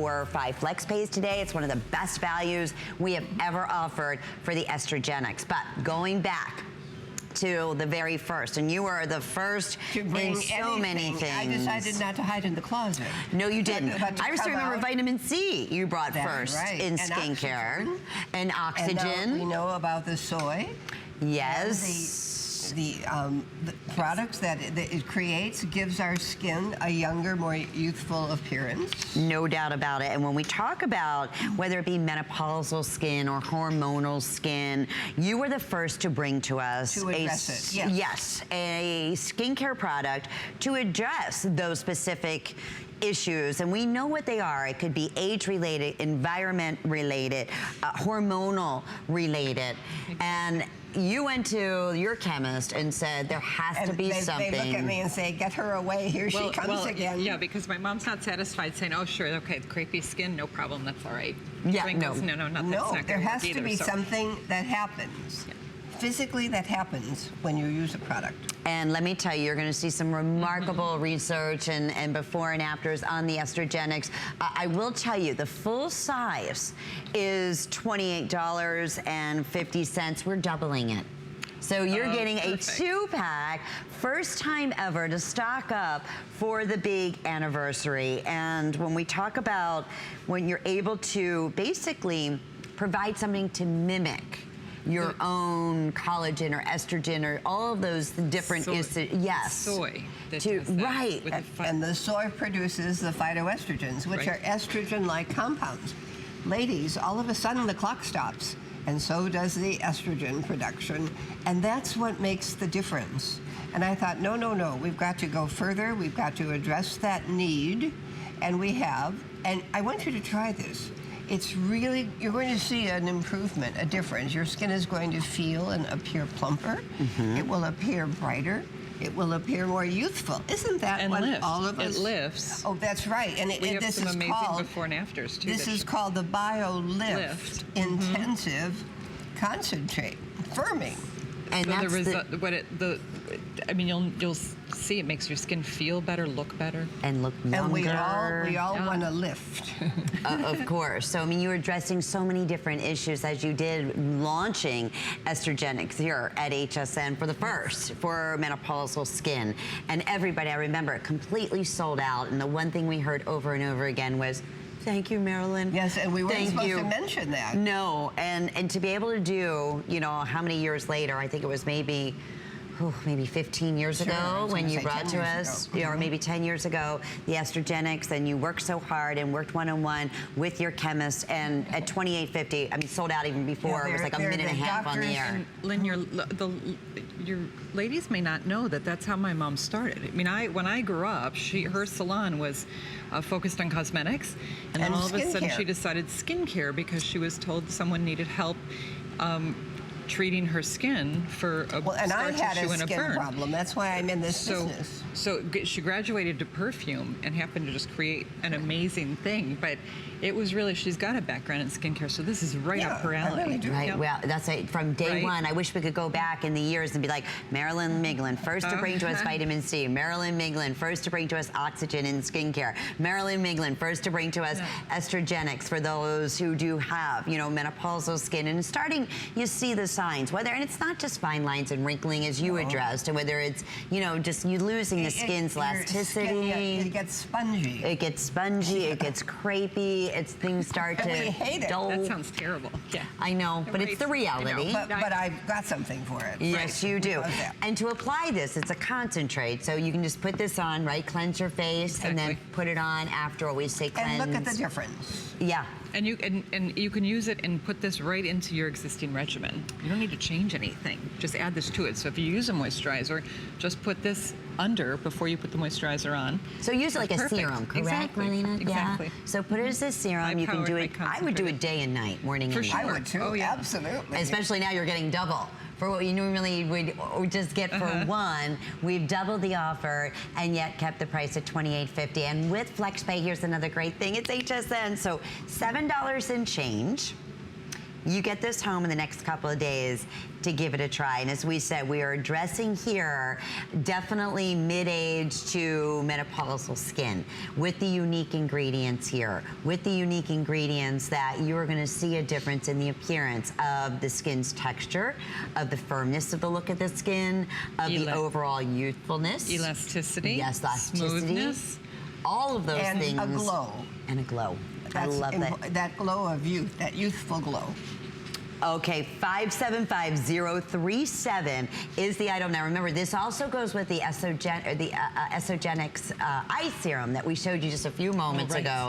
or 5 flex pays today. It's one of the best values we have ever offered for the Estrogenix. But going back to the very first, and you were the first to bring in so many things. I decided not to hide in the closet. No, you didn't. I just remember vitamin C you brought first in skincare. And oxygen. And we know about the soy. Yes. The products that it creates gives our skin a younger, more youthful appearance. No doubt about it. And when we talk about whether it be menopausal skin or hormonal skin, you were the first to bring to us to address it. Yes, a skincare product to address those specific issues, and we know what they are. It could be age-related, environment-related, hormonal related, and you went to your chemist and said there has to be something. They look at me and say, "Get her away! Here she comes again." Yeah, because my mom's not satisfied, saying, "Oh, sure, okay, crepey skin, no problem, that's all right." Yeah, Wrinkles, no, there has to be something that happens. Yeah. Physically, that happens when you use a product. And let me tell you, you're going to see some remarkable research and before and afters on the Estrogenix. I will tell you, the full size is $28.50. We're doubling it. So you're getting a 2-pack, first time ever to stock up for the big anniversary. And when we talk about when you're able to basically provide something to mimic your own collagen or estrogen or all of those different soy. Soy. Right. And the soy produces the phytoestrogens, which are estrogen-like compounds. Ladies, all of a sudden the clock stops, and so does the estrogen production, and that's what makes the difference. And I thought, no, we've got to go further, we've got to address that need, and we have, and I want you to try this. It's really, you're going to see an improvement, a difference. Your skin is going to feel and appear plumper. It will appear brighter. It will appear more youthful. Isn't that what all of us? It lifts. Oh, that's right. And this is amazing before and afters too. This is called the BioLift Intensive Concentrate Firming. And so I mean, you'll see it makes your skin feel better, look better, and look younger. And we all want to lift. Of course. So I mean, you were addressing so many different issues as you did launching Estrogenix here at HSN for the first for menopausal skin, and everybody, I remember, it completely sold out. And the one thing we heard over and over again was, "Thank you, Marilyn." Yes, and we weren't supposed to mention that. No, and to be able to do, you know, how many years later? I think it was maybe 15 years ago when you brought to us, or maybe 10 years ago, the Estrogenix, and you worked so hard and worked one-on-one with your chemist, and at $28.50, I mean, sold out even before. It was like a minute and a half on the air. And Lynn, your ladies may not know that that's how my mom started. I mean, when I grew up, her salon was focused on cosmetics, and then all of a sudden she decided skincare because she was told someone needed help treating her skin for a scar tissue and a burn. Problem. That's why I'm in this business. So she graduated to perfume and happened to just create an amazing thing. But it was really, she's got a background in skincare, so this is right up her alley. I really do. Right, well, that's it. From day one, I wish we could go back in the years and be like, Marilyn Miglin, first to bring to us vitamin C. Marilyn Miglin, first to bring to us oxygen in skincare. Marilyn Miglin, first to bring to us Estrogenix for those who do have, you know, menopausal skin. And starting, you see the signs, and it's not just fine lines and wrinkling as you addressed, or whether it's, you know, just you losing the skin's elasticity. It gets spongy. It gets spongy, it gets crepey, things start to we hate it. That sounds terrible. Yeah. I know, but it's the reality. But I've got something for it. Yes, you do. And to apply this, it's a concentrate, so you can just put this on, cleanse your face, and then put it on after. Always say cleanse. And look at the difference. Yeah. And you can use it and put this right into your existing regimen. You don't need to change anything. Just add this to it. So if you use a moisturizer, just put this under before you put the moisturizer on. So use it like a serum, correct, Marlena? Exactly. Yeah. So put it as a serum. You can do it. I would do it day and night, morning and night. I would too. Oh, yeah. Absolutely. Especially now you're getting double. For what you normally would just get for one, we've doubled the offer and yet kept the price at $28.50. And with FlexPay, here's another great thing. It's HSN, so $7 and change. You get this home in the next couple of days to give it a try. And as we said, we are addressing here definitely mid-age to menopausal skin with the unique ingredients here, with the unique ingredients that you are going to see a difference in the appearance of the skin's texture, of the firmness of the look of the skin, of the overall youthfulness. Elasticity. Yes, elasticity. Smoothness. All of those things. And a glow. And a glow. I love that. That glow of youth, that youthful glow. Okay, 575037 is the item. Now remember, this also goes with the Estrogenix eye serum that we showed you just a few moments ago.